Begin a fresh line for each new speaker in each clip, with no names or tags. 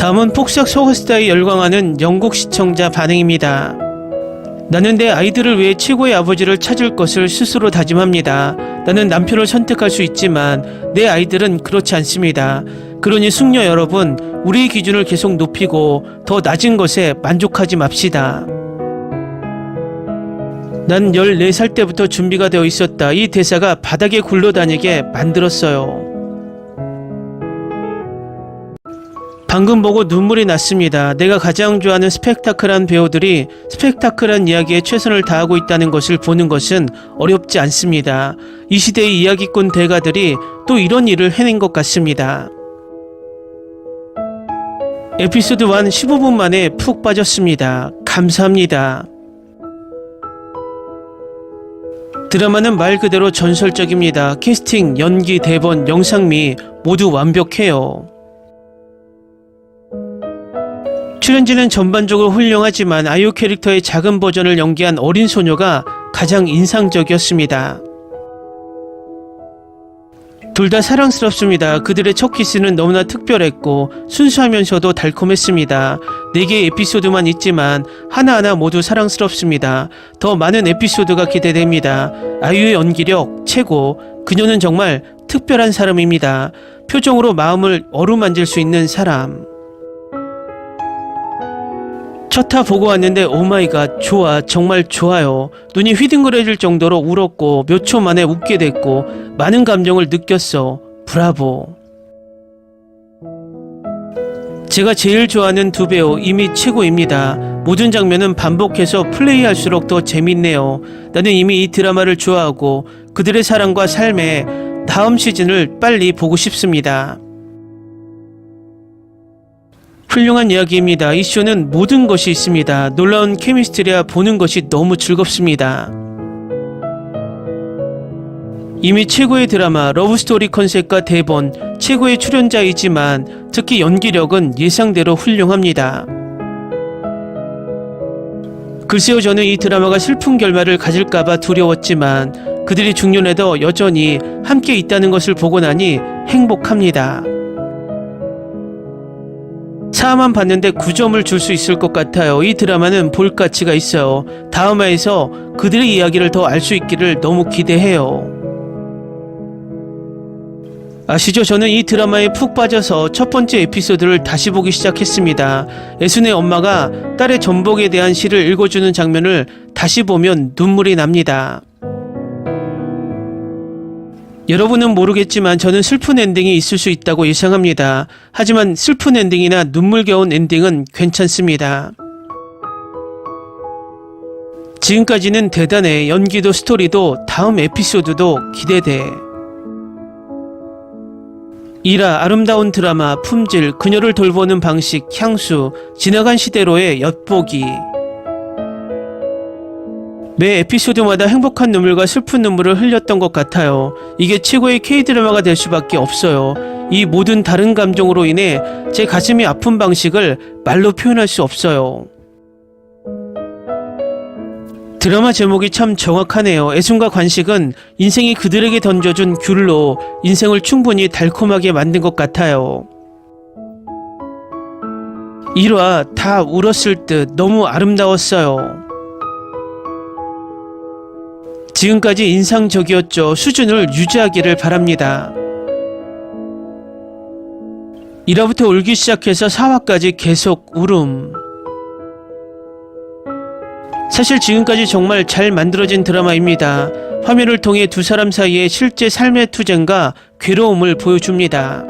다음은 폭삭 소가스타에 열광하는 영국 시청자 반응입니다. 나는 내 아이들을 위해 최고의 아버지를 찾을 것을 스스로 다짐합니다. 나는 남편을 선택할 수 있지만 내 아이들은 그렇지 않습니다. 그러니 숙녀 여러분, 우리의 기준을 계속 높이고 더 낮은 것에 만족하지 맙시다. 난 14살 때부터 준비가 되어 있었다. 이 대사가 바닥에 굴러다니게 만들었어요. 방금 보고 눈물이 났습니다. 내가 가장 좋아하는 스펙타클한 배우들이 스펙타클한 이야기에 최선을 다하고 있다는 것을 보는 것은 어렵지 않습니다. 이 시대의 이야기꾼 대가들이 또 이런 일을 해낸 것 같습니다. 에피소드 1 15분 만에 푹 빠졌습니다. 감사합니다. 드라마는 말 그대로 전설적입니다. 캐스팅, 연기, 대본, 영상미 모두 완벽해요. 출연진은 전반적으로 훌륭하지만 아이유 캐릭터의 작은 버전을 연기한 어린 소녀가 가장 인상적이었습니다. 둘 다 사랑스럽습니다. 그들의 첫 키스는 너무나 특별했고 순수하면서도 달콤했습니다. 4개의 에피소드만 있지만 하나하나 모두 사랑스럽습니다. 더 많은 에피소드가 기대됩니다. 아이유의 연기력 최고. 그녀는 정말 특별한 사람입니다. 표정으로 마음을 어루만질 수 있는 사람. 첫 화 보고 왔는데 오마이갓 좋아, 정말 좋아요. 눈이 휘둥그레질 정도로 울었고 몇 초 만에 웃게 됐고 많은 감정을 느꼈어. 브라보. 제가 제일 좋아하는 두 배우 이미 최고입니다. 모든 장면은 반복해서 플레이할수록 더 재밌네요. 나는 이미 이 드라마를 좋아하고 그들의 사랑과 삶의 다음 시즌을 빨리 보고 싶습니다. 훌륭한 이야기입니다. 이 쇼는 모든 것이 있습니다. 놀라운 케미스트리와 보는 것이 너무 즐겁습니다. 이미 최고의 드라마, 러브스토리 컨셉과 대본, 최고의 출연자이지만 특히 연기력은 예상대로 훌륭합니다. 글쎄요, 저는 이 드라마가 슬픈 결말을 가질까봐 두려웠지만 그들이 중년에도 여전히 함께 있다는 것을 보고 나니 행복합니다. 4화만 봤는데 9점을 줄 수 있을 것 같아요. 이 드라마는 볼 가치가 있어요. 다음 화에서 그들의 이야기를 더 알 수 있기를 너무 기대해요. 아시죠? 저는 이 드라마에 푹 빠져서 첫 번째 에피소드를 다시 보기 시작했습니다. 애순의 엄마가 딸의 전복에 대한 시를 읽어주는 장면을 다시 보면 눈물이 납니다. 여러분은 모르겠지만 저는 슬픈 엔딩이 있을 수 있다고 예상합니다. 하지만 슬픈 엔딩이나 눈물겨운 엔딩은 괜찮습니다. 지금까지는 대단해. 연기도 스토리도 다음 에피소드도 기대돼. 1화 아름다운 드라마, 품질, 그녀를 돌보는 방식, 향수, 지나간 시대로의 엿보기. 매 에피소드마다 행복한 눈물과 슬픈 눈물을 흘렸던 것 같아요. 이게 최고의 K-드라마가 될 수밖에 없어요. 이 모든 다른 감정으로 인해 제 가슴이 아픈 방식을 말로 표현할 수 없어요. 드라마 제목이 참 정확하네요. 애순과 관식은 인생이 그들에게 던져준 귤로 인생을 충분히 달콤하게 만든 것 같아요. 1화 다 울었을 듯 너무 아름다웠어요. 지금까지 인상적이었죠. 수준을 유지하기를 바랍니다. 1화부터 울기 시작해서 4화까지 계속 울음. 사실 지금까지 정말 잘 만들어진 드라마입니다. 화면을 통해 두 사람 사이의 실제 삶의 투쟁과 괴로움을 보여줍니다.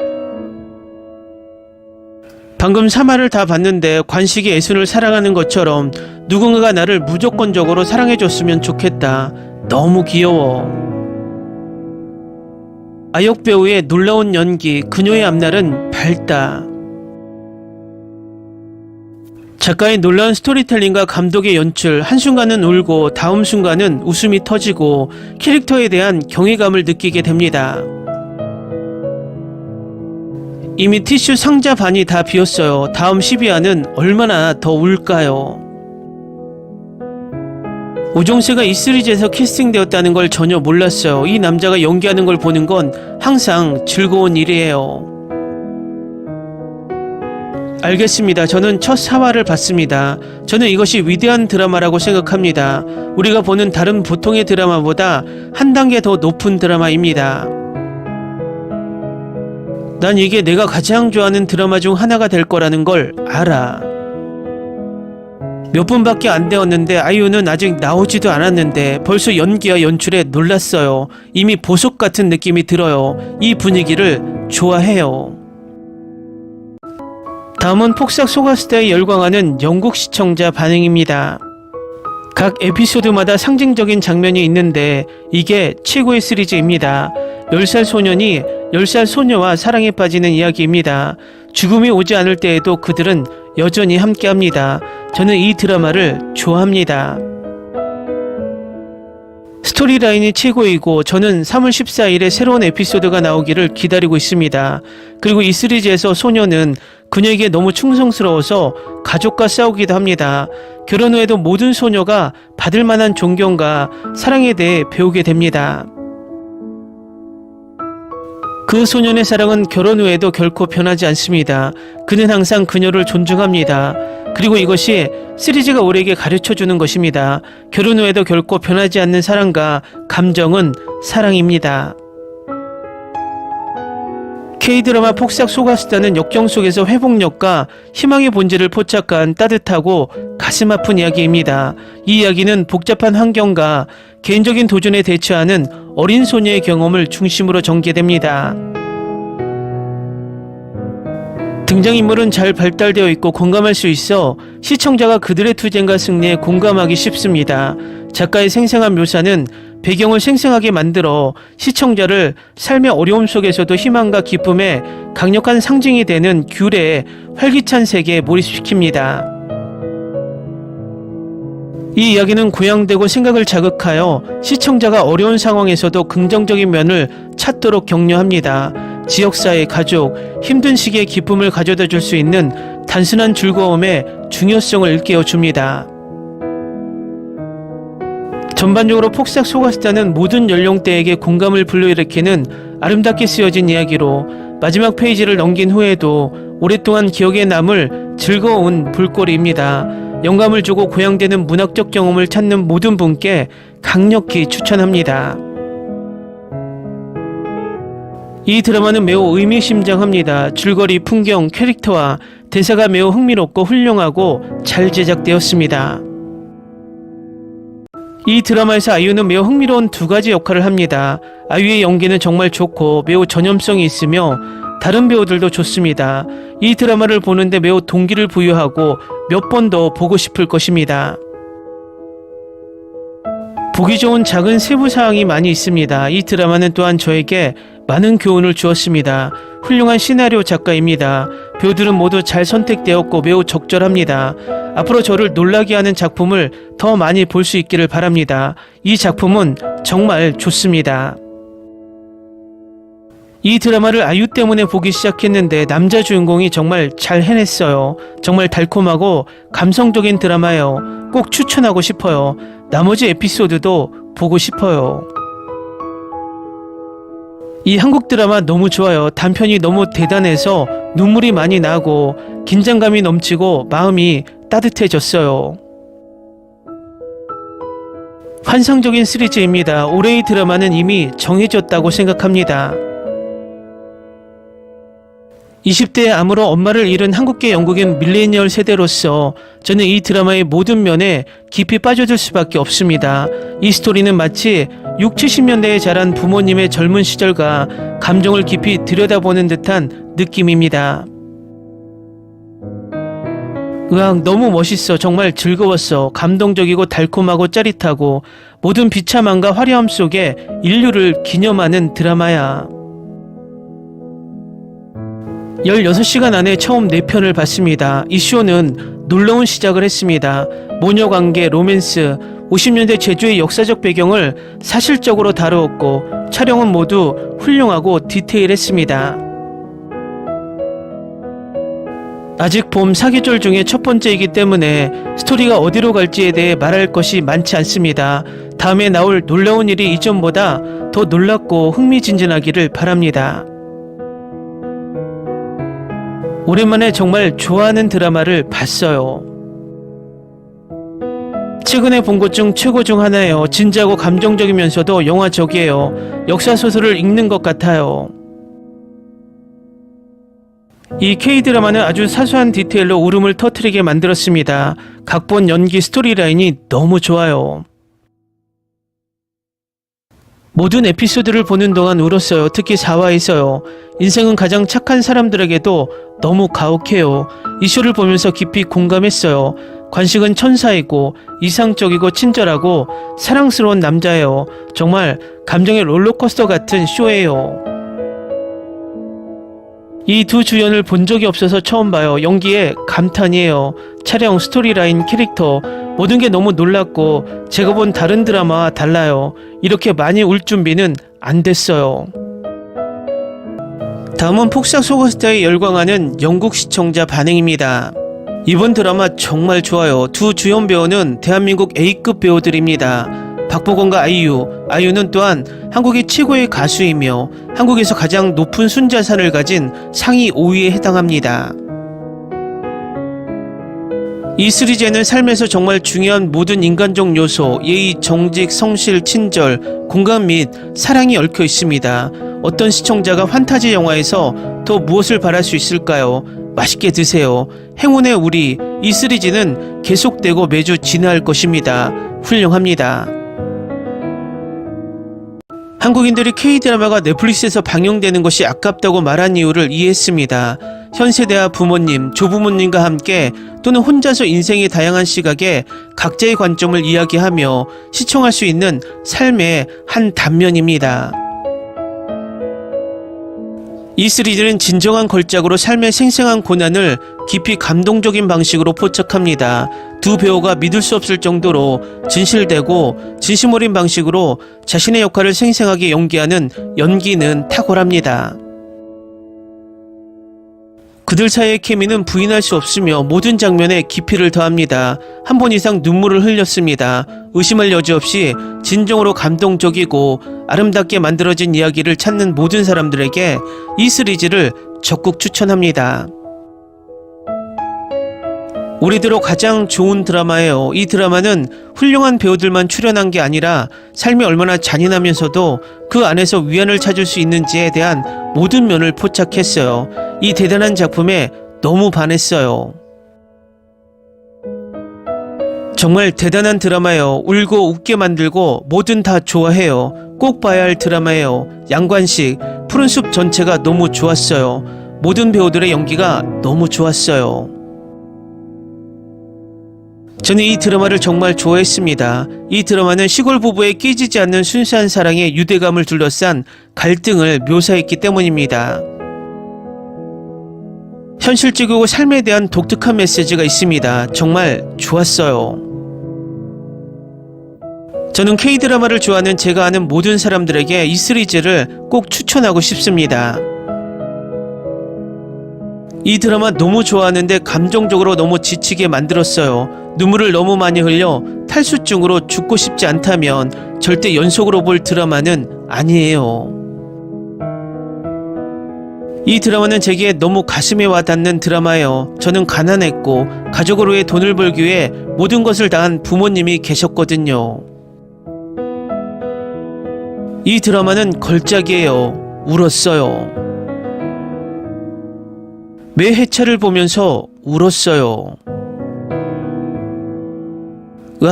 방금 3화를 다 봤는데 관식이 애순을 사랑하는 것처럼 누군가가 나를 무조건적으로 사랑해줬으면 좋겠다. 너무 귀여워. 아역 배우의 놀라운 연기, 그녀의 앞날은 밝다. 작가의 놀라운 스토리텔링과 감독의 연출, 한순간은 울고 다음 순간은 웃음이 터지고 캐릭터에 대한 경외감을 느끼게 됩니다. 이미 티슈 상자 반이 다 비었어요. 다음 12화는 얼마나 더 울까요? 오정세가 이 시리즈에서 캐스팅되었다는 걸 전혀 몰랐어요. 이 남자가 연기하는 걸 보는 건 항상 즐거운 일이에요. 알겠습니다. 저는 첫 사화를 봤습니다. 저는 이것이 위대한 드라마라고 생각합니다. 우리가 보는 다른 보통의 드라마보다 한 단계 더 높은 드라마입니다. 난 이게 내가 가장 좋아하는 드라마 중 하나가 될 거라는 걸 알아. 몇 분밖에 안 되었는데 아이유는 아직 나오지도 않았는데 벌써 연기와 연출에 놀랐어요. 이미 보석 같은 느낌이 들어요. 이 분위기를 좋아해요. 다음은 폭삭 소가수다에 열광하는 영국 시청자 반응입니다. 각 에피소드마다 상징적인 장면이 있는데 이게 최고의 시리즈입니다. 10살 소년이 10살 소녀와 사랑에 빠지는 이야기입니다. 죽음이 오지 않을 때에도 그들은 여전히 함께합니다. 저는 이 드라마를 좋아합니다. 스토리라인이 최고이고 저는 3월 14일에 새로운 에피소드가 나오기를 기다리고 있습니다. 그리고 이 시리즈에서 소녀는 그녀에게 너무 충성스러워서 가족과 싸우기도 합니다. 결혼 후에도 모든 소녀가 받을 만한 존경과 사랑에 대해 배우게 됩니다. 그 소년의 사랑은 결혼 후에도 결코 변하지 않습니다. 그는 항상 그녀를 존중합니다. 그리고 이것이 시리즈가 우리에게 가르쳐주는 것입니다. 결혼 후에도 결코 변하지 않는 사랑과 감정은 사랑입니다. K드라마 폭삭 소가수다는 역경 속에서 회복력과 희망의 본질을 포착한 따뜻하고 가슴 아픈 이야기입니다. 이 이야기는 복잡한 환경과 개인적인 도전에 대처하는 어린 소녀의 경험을 중심으로 전개됩니다. 등장인물은 잘 발달되어 있고 공감할 수 있어 시청자가 그들의 투쟁과 승리에 공감하기 쉽습니다. 작가의 생생한 묘사는 배경을 생생하게 만들어 시청자를 삶의 어려움 속에서도 희망과 기쁨의 강력한 상징이 되는 귤의 활기찬 세계에 몰입시킵니다. 이 이야기는 고양되고 생각을 자극하여 시청자가 어려운 상황에서도 긍정적인 면을 찾도록 격려합니다. 지역사회, 가족, 힘든 시기에 기쁨을 가져다 줄 수 있는 단순한 즐거움의 중요성을 일깨워줍니다. 전반적으로 폭삭 소가수다는 모든 연령대에게 공감을 불러일으키는 아름답게 쓰여진 이야기로 마지막 페이지를 넘긴 후에도 오랫동안 기억에 남을 즐거운 볼거리입니다. 영감을 주고 고양되는 문학적 경험을 찾는 모든 분께 강력히 추천합니다. 이 드라마는 매우 의미심장합니다. 줄거리, 풍경, 캐릭터와 대사가 매우 흥미롭고 훌륭하고 잘 제작되었습니다. 이 드라마에서 아이유는 매우 흥미로운 두 가지 역할을 합니다. 아이유의 연기는 정말 좋고 매우 전염성이 있으며 다른 배우들도 좋습니다. 이 드라마를 보는데 매우 동기를 부여하고 몇 번 더 보고 싶을 것입니다. 보기 좋은 작은 세부사항이 많이 있습니다. 이 드라마는 또한 저에게 많은 교훈을 주었습니다. 훌륭한 시나리오 작가입니다. 배우들은 모두 잘 선택되었고 매우 적절합니다. 앞으로 저를 놀라게 하는 작품을 더 많이 볼 수 있기를 바랍니다. 이 작품은 정말 좋습니다. 이 드라마를 아이유 때문에 보기 시작했는데 남자 주인공이 정말 잘 해냈어요. 정말 달콤하고 감성적인 드라마예요. 꼭 추천하고 싶어요. 나머지 에피소드도 보고 싶어요. 이 한국 드라마 너무 좋아요. 단편이 너무 대단해서 눈물이 많이 나고 긴장감이 넘치고 마음이 따뜻해졌어요. 환상적인 시리즈입니다. 올해의 드라마는 이미 정해졌다고 생각합니다. 20대에 암으로 엄마를 잃은 한국계 영국인 밀레니얼 세대로서 저는 이 드라마의 모든 면에 깊이 빠져들 수밖에 없습니다. 이 스토리는 마치 60, 70년대에 자란 부모님의 젊은 시절과 감정을 깊이 들여다보는 듯한 느낌입니다. 으악, 너무 멋있어. 정말 즐거웠어. 감동적이고 달콤하고 짜릿하고 모든 비참함과 화려함 속에 인류를 기념하는 드라마야. 16시간 안에 처음 4편을 봤습니다. 이 쇼는 놀라운 시작을 했습니다. 모녀관계, 로맨스, 50년대 제주의 역사적 배경을 사실적으로 다루었고 촬영은 모두 훌륭하고 디테일했습니다. 아직 봄 사계절 중에 첫 번째이기 때문에 스토리가 어디로 갈지에 대해 말할 것이 많지 않습니다. 다음에 나올 놀라운 일이 이전보다 더 놀랍고 흥미진진하기를 바랍니다. 오랜만에 정말 좋아하는 드라마를 봤어요. 최근에 본 것 중 최고 중 하나예요. 진지하고 감정적이면서도 영화적이에요. 역사소설을 읽는 것 같아요. 이 K드라마는 아주 사소한 디테일로 울음을 터뜨리게 만들었습니다. 각본, 연기, 스토리라인이 너무 좋아요. 모든 에피소드를 보는 동안 울었어요. 특히 4화에서요. 인생은 가장 착한 사람들에게도 너무 가혹해요. 이 쇼를 보면서 깊이 공감했어요. 관식은 천사이고 이상적이고 친절하고 사랑스러운 남자예요. 정말 감정의 롤러코스터 같은 쇼예요. 이 두 주연을 본 적이 없어서 처음 봐요. 연기에 감탄이에요. 촬영, 스토리라인, 캐릭터 모든 게 너무 놀랍고 제가 본 다른 드라마와 달라요. 이렇게 많이 울 준비는 안 됐어요. 다음은 폭삭 속았수다에 열광하는 영국 시청자 반응입니다. 이번 드라마 정말 좋아요. 두 주연 배우는 대한민국 A급 배우들입니다. 박보검과 아이유는 또한 한국의 최고의 가수이며 한국에서 가장 높은 순자산을 가진 상위 5위에 해당합니다. 이 시리즈에는 삶에서 정말 중요한 모든 인간적 요소, 예의, 정직, 성실, 친절, 공감 및 사랑이 얽혀 있습니다. 어떤 시청자가 판타지 영화에서 더 무엇을 바랄 수 있을까요? 맛있게 드세요. 행운의 우리, 이 시리즈는 계속되고 매주 진화할 것입니다. 훌륭합니다. 한국인들이 K드라마가 넷플릭스에서 방영되는 것이 아깝다고 말한 이유를 이해했습니다. 현 세대와 부모님, 조부모님과 함께 또는 혼자서 인생의 다양한 시각에 각자의 관점을 이야기하며 시청할 수 있는 삶의 한 단면입니다. 이 시리즈는 진정한 걸작으로 삶의 생생한 고난을 깊이 감동적인 방식으로 포착합니다. 두 배우가 믿을 수 없을 정도로 진실되고 진심 어린 방식으로 자신의 역할을 생생하게 연기하는 연기는 탁월합니다. 그들 사이의 케미는 부인할 수 없으며 모든 장면에 깊이를 더합니다. 한 번 이상 눈물을 흘렸습니다. 의심할 여지 없이 진정으로 감동적이고 아름답게 만들어진 이야기를 찾는 모든 사람들에게 이 시리즈를 적극 추천합니다. 올해 들어 가장 좋은 드라마예요. 이 드라마는 훌륭한 배우들만 출연한 게 아니라 삶이 얼마나 잔인하면서도 그 안에서 위안을 찾을 수 있는지에 대한 모든 면을 포착했어요. 이 대단한 작품에 너무 반했어요. 정말 대단한 드라마예요. 울고 웃게 만들고 뭐든 다 좋아해요. 꼭 봐야 할 드라마예요. 양관식, 푸른숲 전체가 너무 좋았어요. 모든 배우들의 연기가 너무 좋았어요. 저는 이 드라마를 정말 좋아했습니다. 이 드라마는 시골 부부의 깨지지 않는 순수한 사랑의 유대감을 둘러싼 갈등을 묘사했기 때문입니다. 현실적이고 삶에 대한 독특한 메시지가 있습니다. 정말 좋았어요. 저는 K드라마를 좋아하는 제가 아는 모든 사람들에게 이 시리즈를 꼭 추천하고 싶습니다. 이 드라마 너무 좋아하는데 감정적으로 너무 지치게 만들었어요. 눈물을 너무 많이 흘려 탈수증으로 죽고 싶지 않다면 절대 연속으로 볼 드라마는 아니에요. 이 드라마는 제게 너무 가슴에 와닿는 드라마예요. 저는 가난했고 가족으로의 돈을 벌기 위해 모든 것을 다한 부모님이 계셨거든요. 이 드라마는 걸작이에요. 울었어요. 매 회차를 보면서 울었어요.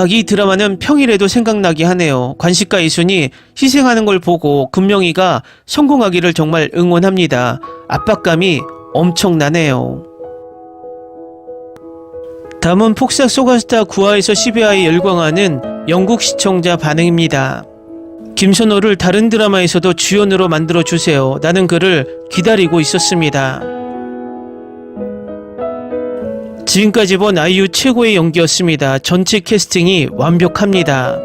이 드라마는 평일에도 생각나게 하네요. 관식과 이순이 희생하는 걸 보고 금명이가 성공하기를 정말 응원합니다. 압박감이 엄청나네요. 다음은 폭삭 속았수다 9화에서 10화에 열광하는 영국 시청자 반응입니다. 김선호를 다른 드라마에서도 주연으로 만들어주세요. 나는 그를 기다리고 있었습니다. 지금까지 본 아이유 최고의 연기였습니다. 전체 캐스팅이 완벽합니다.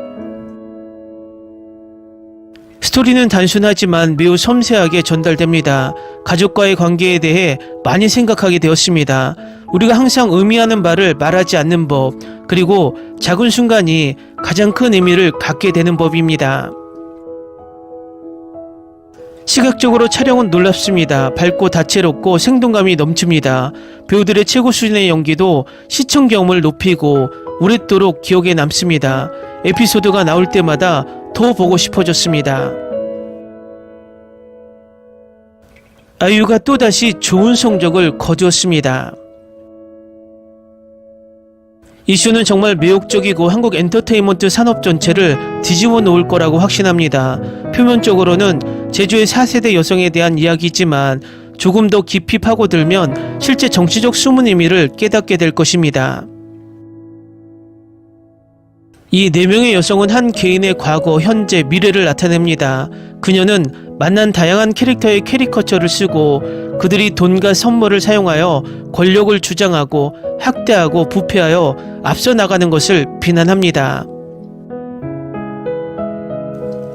스토리는 단순하지만 매우 섬세하게 전달됩니다. 가족과의 관계에 대해 많이 생각하게 되었습니다. 우리가 항상 의미하는 바를 말하지 않는 법, 그리고 작은 순간이 가장 큰 의미를 갖게 되는 법입니다. 시각적으로 촬영은 놀랍습니다. 밝고 다채롭고 생동감이 넘칩니다. 배우들의 최고 수준의 연기도 시청 경험을 높이고 오랫도록 기억에 남습니다. 에피소드가 나올 때마다 더 보고 싶어졌습니다. 아이유가 또다시 좋은 성적을 거두었습니다. 이 쇼는 정말 매혹적이고 한국 엔터테인먼트 산업 전체를 뒤집어 놓을 거라고 확신합니다. 표면적으로는 제주의 4세대 여성에 대한 이야기지만 조금 더 깊이 파고들면 실제 정치적 숨은 의미를 깨닫게 될 것입니다. 이 4명의 여성은 한 개인의 과거, 현재, 미래를 나타냅니다. 그녀는 만난 다양한 캐릭터의 캐리커처를 쓰고 그들이 돈과 선물을 사용하여 권력을 주장하고 학대하고 부패하여 앞서 나가는 것을 비난합니다.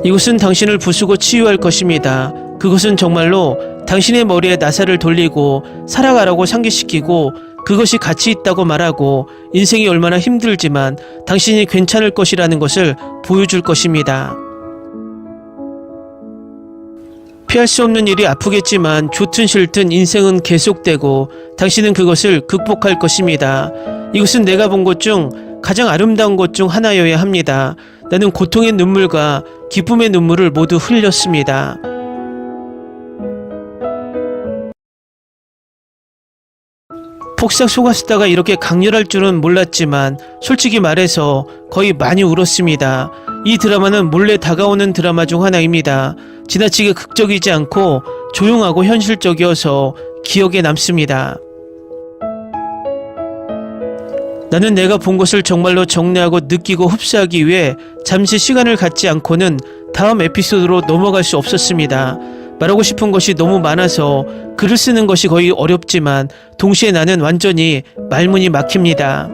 이곳은 당신을 부수고 치유할 것입니다. 그것은 정말로 당신의 머리에 나사를 돌리고 살아가라고 상기시키고 그것이 가치 있다고 말하고 인생이 얼마나 힘들지만 당신이 괜찮을 것이라는 것을 보여줄 것입니다. 피할 수 없는 일이 아프겠지만 좋든 싫든 인생은 계속되고 당신은 그것을 극복할 것입니다. 이것은 내가 본 것 중 가장 아름다운 것 중 하나여야 합니다. 나는 고통의 눈물과 기쁨의 눈물을 모두 흘렸습니다. 폭삭 속았다가 이렇게 강렬할 줄은 몰랐지만 솔직히 말해서 거의 많이 울었습니다. 이 드라마는 몰래 다가오는 드라마 중 하나입니다. 지나치게 극적이지 않고 조용하고 현실적이어서 기억에 남습니다. 나는 내가 본 것을 정말로 정리하고 느끼고 흡수하기 위해 잠시 시간을 갖지 않고는 다음 에피소드로 넘어갈 수 없었습니다. 말하고 싶은 것이 너무 많아서 글을 쓰는 것이 거의 어렵지만 동시에 나는 완전히 말문이 막힙니다.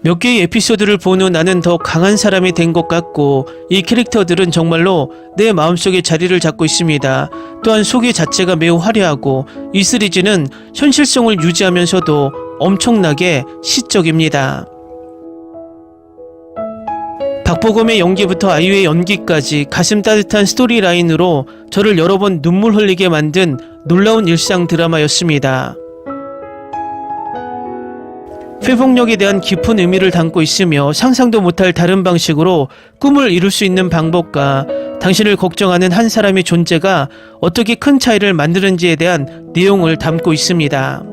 몇 개의 에피소드를 본 후 나는 더 강한 사람이 된 것 같고 이 캐릭터들은 정말로 내 마음속에 자리를 잡고 있습니다. 또한 소개 자체가 매우 화려하고 이 시리즈는 현실성을 유지하면서도 엄청나게 시적입니다. 박보검의 연기부터 아이유의 연기까지 가슴 따뜻한 스토리라인으로 저를 여러 번 눈물 흘리게 만든 놀라운 일상 드라마였습니다. 회복력에 대한 깊은 의미를 담고 있으며 상상도 못할 다른 방식으로 꿈을 이룰 수 있는 방법과 당신을 걱정하는 한 사람의 존재가 어떻게 큰 차이를 만드는지에 대한 내용을 담고 있습니다.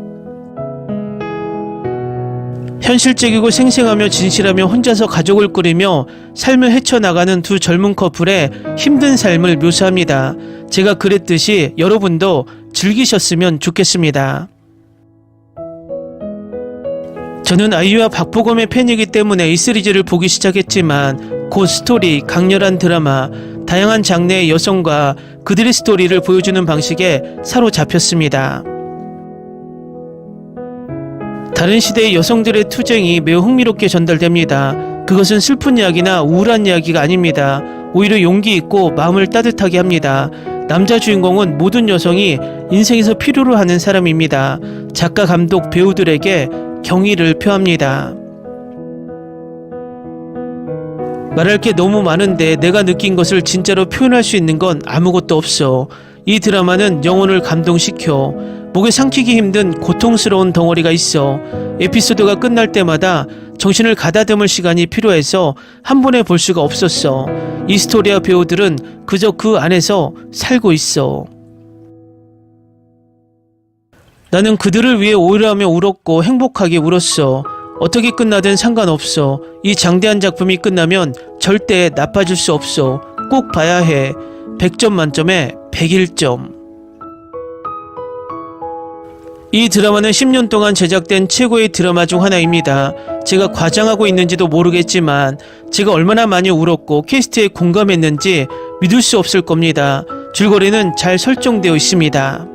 현실적이고 생생하며 진실하며 혼자서 가족을 꾸리며 삶을 헤쳐나가는 두 젊은 커플의 힘든 삶을 묘사합니다. 제가 그랬듯이 여러분도 즐기셨으면 좋겠습니다. 저는 아이유와 박보검의 팬이기 때문에 이 시리즈를 보기 시작했지만 곧 스토리, 강렬한 드라마, 다양한 장르의 여성과 그들의 스토리를 보여주는 방식에 사로잡혔습니다. 다른 시대의 여성들의 투쟁이 매우 흥미롭게 전달됩니다. 그것은 슬픈 이야기나 우울한 이야기가 아닙니다. 오히려 용기 있고 마음을 따뜻하게 합니다. 남자 주인공은 모든 여성이 인생에서 필요로 하는 사람입니다. 작가, 감독, 배우들에게 경의를 표합니다. 말할 게 너무 많은데 내가 느낀 것을 진짜로 표현할 수 있는 건 아무것도 없어. 이 드라마는 영혼을 감동시켜. 목에 삼키기 힘든 고통스러운 덩어리가 있어. 에피소드가 끝날 때마다 정신을 가다듬을 시간이 필요해서 한 번에 볼 수가 없었어. 이 스토리와 배우들은 그저 그 안에서 살고 있어. 나는 그들을 위해 오열하며 울었고 행복하게 울었어. 어떻게 끝나든 상관없어. 이 장대한 작품이 끝나면 절대 나빠질 수 없어. 꼭 봐야 해. 100점 만점에 101점. 이 드라마는 10년 동안 제작된 최고의 드라마 중 하나입니다. 제가 과장하고 있는지도 모르겠지만 제가 얼마나 많이 울었고 캐스트에 공감했는지 믿을 수 없을 겁니다. 줄거리는 잘 설정되어 있습니다.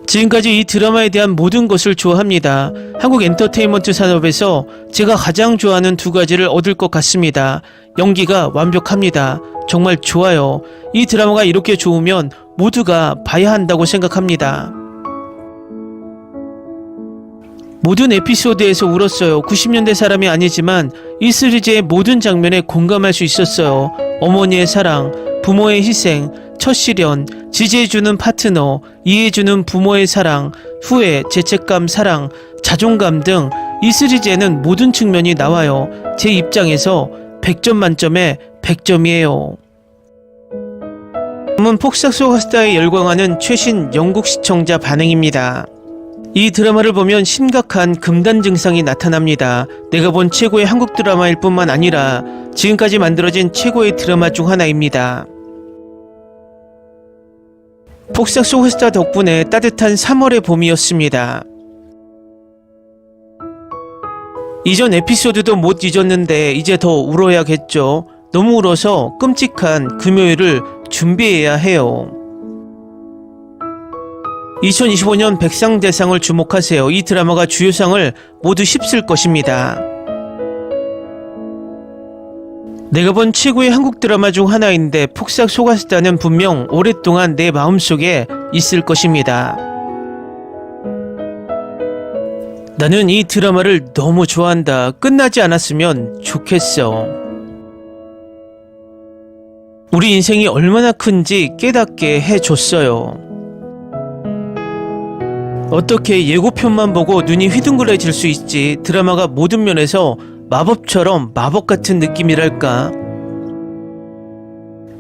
지금까지 이 드라마에 대한 모든 것을 좋아합니다. 한국 엔터테인먼트 산업에서 제가 가장 좋아하는 두 가지를 얻을 것 같습니다. 연기가 완벽합니다. 정말 좋아요. 이 드라마가 이렇게 좋으면 모두가 봐야 한다고 생각합니다. 모든 에피소드에서 울었어요. 90년대 사람이 아니지만 이 시리즈의 모든 장면에 공감할 수 있었어요. 어머니의 사랑, 부모의 희생, 첫 시련, 지지해주는 파트너, 이해해주는 부모의 사랑, 후회, 죄책감, 사랑, 자존감 등 이 시리즈에는 모든 측면이 나와요. 제 입장에서 100점 만점에 100점이에요. 다음은 폭삭 소가스타에 열광하는 최신 영국 시청자 반응입니다. 이 드라마를 보면 심각한 금단 증상이 나타납니다. 내가 본 최고의 한국 드라마일 뿐만 아니라 지금까지 만들어진 최고의 드라마 중 하나입니다. 폭삭 소가스타 덕분에 따뜻한 3월의 봄이었습니다. 이전 에피소드도 못 잊었는데 이제 더 울어야겠죠. 너무 울어서 끔찍한 금요일을 준비해야 해요. 2025년 백상대상을 주목하세요. 이 드라마가 주요상을 모두 휩쓸 것입니다. 내가 본 최고의 한국 드라마 중 하나인데 폭삭 소가스타는 분명 오랫동안 내 마음속에 있을 것입니다. 나는 이 드라마를 너무 좋아한다. 끝나지 않았으면 좋겠어. 우리 인생이 얼마나 큰지 깨닫게 해줬어요. 어떻게 예고편만 보고 눈이 휘둥그레질 수 있지. 드라마가 모든 면에서 마법처럼 마법 같은 느낌이랄까.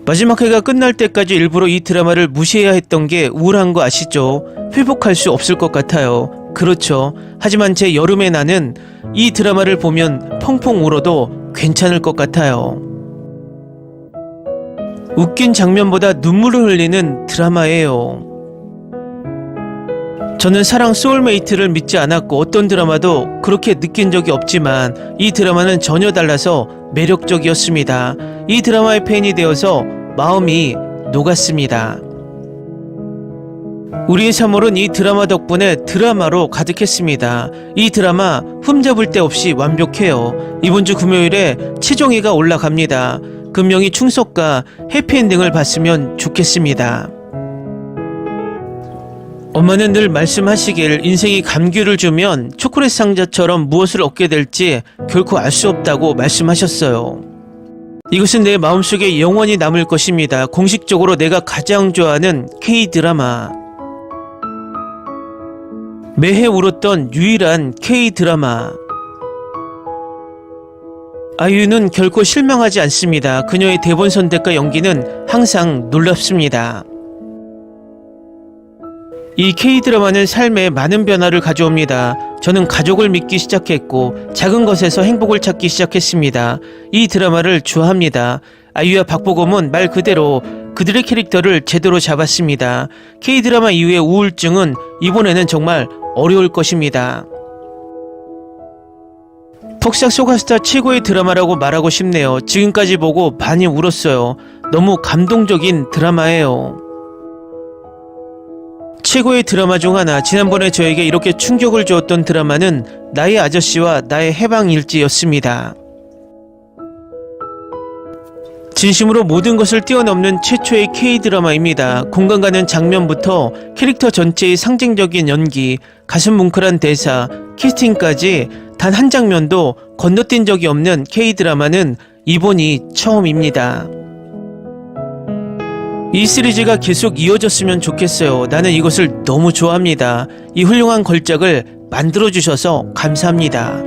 마지막 회가 끝날 때까지 일부러 이 드라마를 무시해야 했던 게 우울한 거 아시죠? 회복할 수 없을 것 같아요. 그렇죠. 하지만 제 여름의 나는 이 드라마를 보면 펑펑 울어도 괜찮을 것 같아요. 웃긴 장면보다 눈물을 흘리는 드라마예요. 저는 사랑 소울메이트를 믿지 않았고 어떤 드라마도 그렇게 느낀 적이 없지만 이 드라마는 전혀 달라서 매력적이었습니다. 이 드라마의 팬이 되어서 마음이 녹았습니다. 우리의 3월은 이 드라마 덕분에 드라마로 가득했습니다. 이 드라마 흠잡을 데 없이 완벽해요. 이번 주 금요일에 최종회가 올라갑니다. 금명이 충석과 해피엔딩을 봤으면 좋겠습니다. 엄마는 늘 말씀하시길 인생이 감귤을 주면 초콜릿 상자처럼 무엇을 얻게 될지 결코 알 수 없다고 말씀하셨어요. 이것은 내 마음속에 영원히 남을 것입니다. 공식적으로 내가 가장 좋아하는 K-드라마. 매해 울었던 유일한 K-드라마. 아이유는 결코 실망하지 않습니다. 그녀의 대본 선택과 연기는 항상 놀랍습니다. 이 K-드라마는 삶에 많은 변화를 가져옵니다. 저는 가족을 믿기 시작했고 작은 것에서 행복을 찾기 시작했습니다. 이 드라마를 좋아합니다. 아이유와 박보검은 말 그대로 그들의 캐릭터를 제대로 잡았습니다. K-드라마 이후의 우울증은 이번에는 정말 어려울 것입니다. 폭삭 소가스타 최고의 드라마라고 말하고 싶네요. 지금까지 보고 많이 울었어요. 너무 감동적인 드라마예요. 최고의 드라마 중 하나. 지난번에 저에게 이렇게 충격을 주었던 드라마는 나의 아저씨와 나의 해방일지였습니다. 진심으로 모든 것을 뛰어넘는 최초의 K-드라마입니다. 공감 가는 장면부터 캐릭터 전체의 상징적인 연기, 가슴 뭉클한 대사, 캐스팅까지 단 한 장면도 건너뛴 적이 없는 K-드라마는 이번이 처음입니다. 이 시리즈가 계속 이어졌으면 좋겠어요. 나는 이것을 너무 좋아합니다. 이 훌륭한 걸작을 만들어주셔서 감사합니다.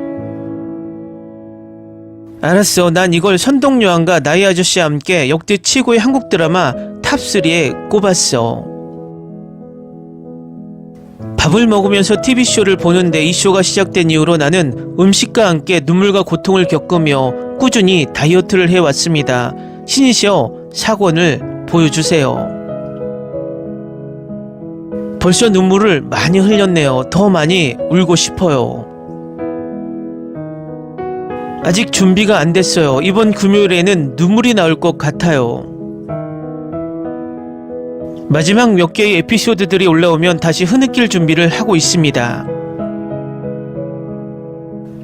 알았어. 난 이걸 선동여왕과 나의 아저씨와 함께 역대 최고의 한국 드라마 탑3에 꼽았어. 밥을 먹으면서 TV쇼를 보는데 이 쇼가 시작된 이후로 나는 음식과 함께 눈물과 고통을 겪으며 꾸준히 다이어트를 해왔습니다. 신이시여 사권을 보여주세요. 벌써 눈물을 많이 흘렸네요. 더 많이 울고 싶어요. 아직 준비가 안 됐어요. 이번 금요일에는 눈물이 나올 것 같아요. 마지막 몇 개의 에피소드들이 올라오면 다시 흐느낄 준비를 하고 있습니다.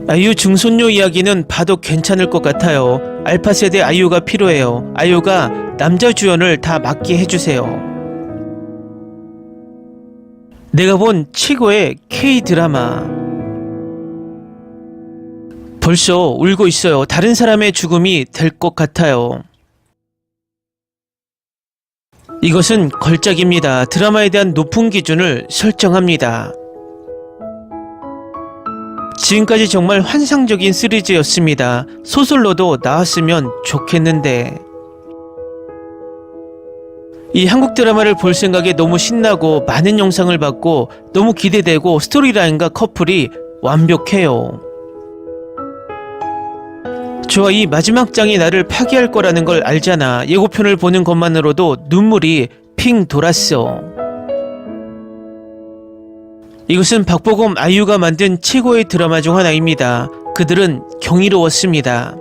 아이유 증손녀 이야기는 봐도 괜찮을 것 같아요. 알파 세대 아이유가 필요해요. 아이유가 남자 주연을 다 맡게 해주세요. 내가 본 최고의 K-드라마. 벌써 울고 있어요. 다른 사람의 죽음이 될 것 같아요. 이것은 걸작입니다. 드라마에 대한 높은 기준을 설정합니다. 지금까지 정말 환상적인 시리즈였습니다. 소설로도 나왔으면 좋겠는데. 이 한국 드라마를 볼 생각에 너무 신나고 많은 영상을 봤고 너무 기대되고 스토리라인과 커플이 완벽해요. 좋아, 이 마지막 장이 나를 파괴할 거라는 걸 알잖아. 예고편을 보는 것만으로도 눈물이 핑 돌았어. 이것은 박보검, 아이유가 만든 최고의 드라마 중 하나입니다. 그들은 경이로웠습니다.